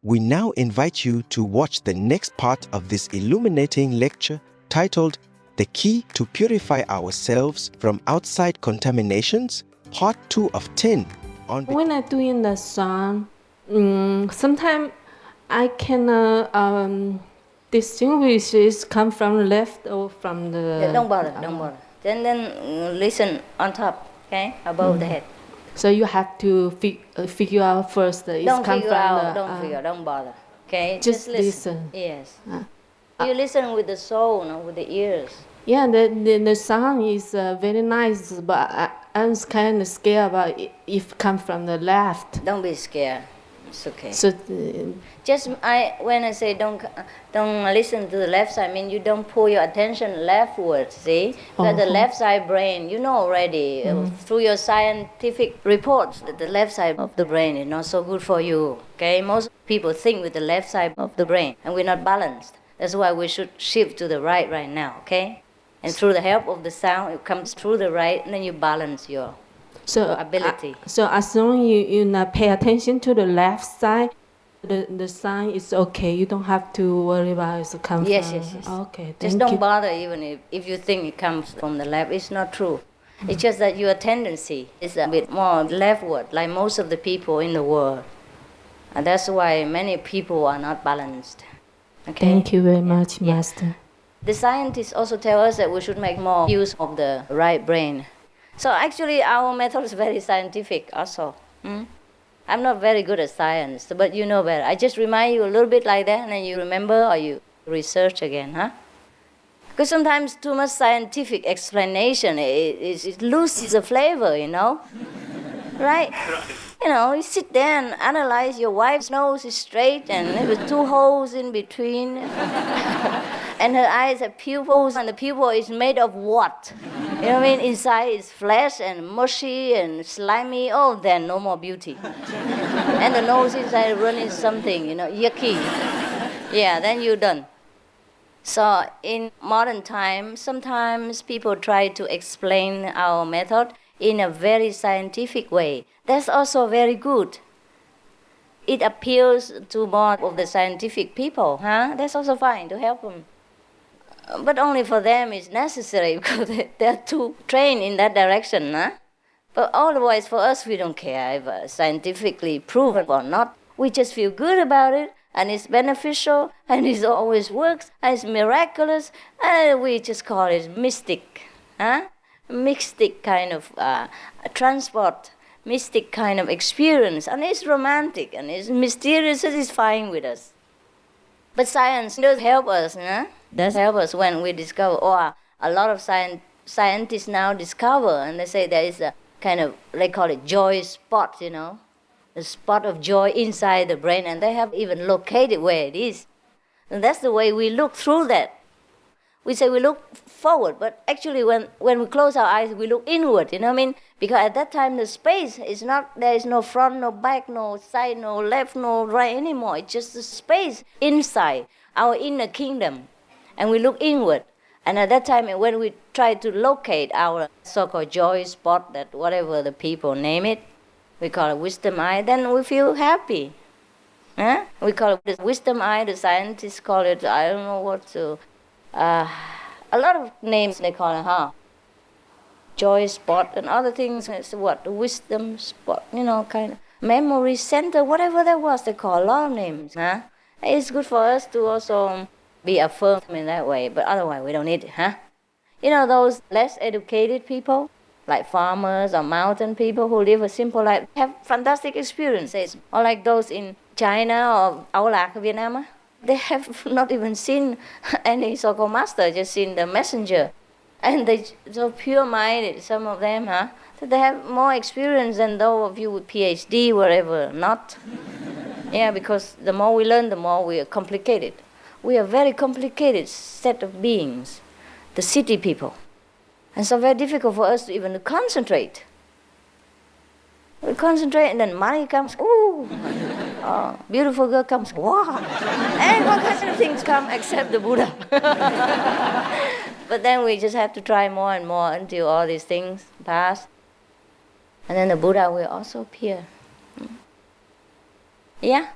We now invite you to watch the next part of this illuminating lecture titled The Key to Purify Ourselves from Outside Contaminations, Part 2 of 10. When I'm doing the song, sometimes I can distinguish it come from the left or from the... Yeah, don't bother. Then listen on top, okay, above the head. So you have to figure out first. Don't bother. Okay, just listen. Yes. You listen with the soul, not with the ears. Yeah, the sound is very nice, but I'm kind of scared about if it comes from the left. Don't be scared. It's okay. So when I say don't listen to the left side, I mean you don't pull your attention leftwards. See, but the left side brain, you know already through your scientific reports that the left side of the brain is not so good for you. Okay, most people think with the left side of the brain, and we're not balanced. That's why we should shift to the right now. Okay, and through the help of the sound, it comes through the right, and then you balance your ability. So as long as you not pay attention to the left side, the sign is okay. You don't have to worry about it come yes, from... Yes. Okay, just don't bother even if you think it comes from the left. It's not true. It's just that your tendency is a bit more leftward, like most of the people in the world. And that's why many people are not balanced. Okay? Thank you very much, Master. The scientists also tell us that we should make more use of the right brain. So actually our method is very scientific also. I'm not very good at science, but you know better. I just remind you a little bit like that, and then you remember or you research again, huh? Because sometimes too much scientific explanation, it loses the flavor, you know? Right? You know, you sit there and analyze your wife's nose is straight and with 2 holes in between. And her eyes have pupils, and the pupil is made of what? You know what I mean? Inside is flesh and mushy and slimy. Oh, then no more beauty. And the nose inside running something, you know, yucky. Yeah, then you're done. So in modern times, sometimes people try to explain our method in a very scientific way. That's also very good. It appeals to more of the scientific people, huh? That's also fine to help them. But only for them it's necessary because they're too trained in that direction, huh? But otherwise for us, we don't care if scientifically proven or not. We just feel good about it, and it's beneficial, and it always works, and it's miraculous, and we just call it mystic, huh? Mystic kind of transport, mystic kind of experience, and it's romantic, and it's mysterious, satisfying with us. But science does help us, huh? Does help us when we discover, a lot of scientists now discover, and they say there is a kind of, they call it joy spot, you know, a spot of joy inside the brain, and they have even located where it is. And that's the way we look through that. We say we look forward, but actually when we close our eyes, we look inward, you know what I mean? Because at that time the space is not, there is no front, no back, no side, no left, no right anymore. It's just the space inside, our inner kingdom. And we look inward. And at that time, when we try to locate our so-called joy spot, that whatever the people name it, we call it wisdom eye, then we feel happy. Huh? We call it the wisdom eye, the scientists call it, I don't know what to, a lot of names they call it, huh? Joy spot and other things, it's what, the wisdom spot, you know, kind of memory center, whatever that was, they call a lot of names, huh? It's good for us to also be affirmed in that way, but otherwise we don't need it, huh? You know, those less educated people, like farmers or mountain people who live a simple life, have fantastic experiences. Or like those in China or Áo Lạc, Vietnam, they have not even seen any so-called master, just seen the messenger. And they're so pure-minded, some of them, huh? So they have more experience than those of you with PhD, wherever not. Yeah, because the more we learn, the more we are complicated. We are a very complicated set of beings, the city people. And so very difficult for us to even concentrate. We concentrate and then money comes, ooh. Oh, beautiful girl comes, wow. And all kinds of things come except the Buddha. But then we just have to try more and more until all these things pass. And then the Buddha will also appear. Yeah?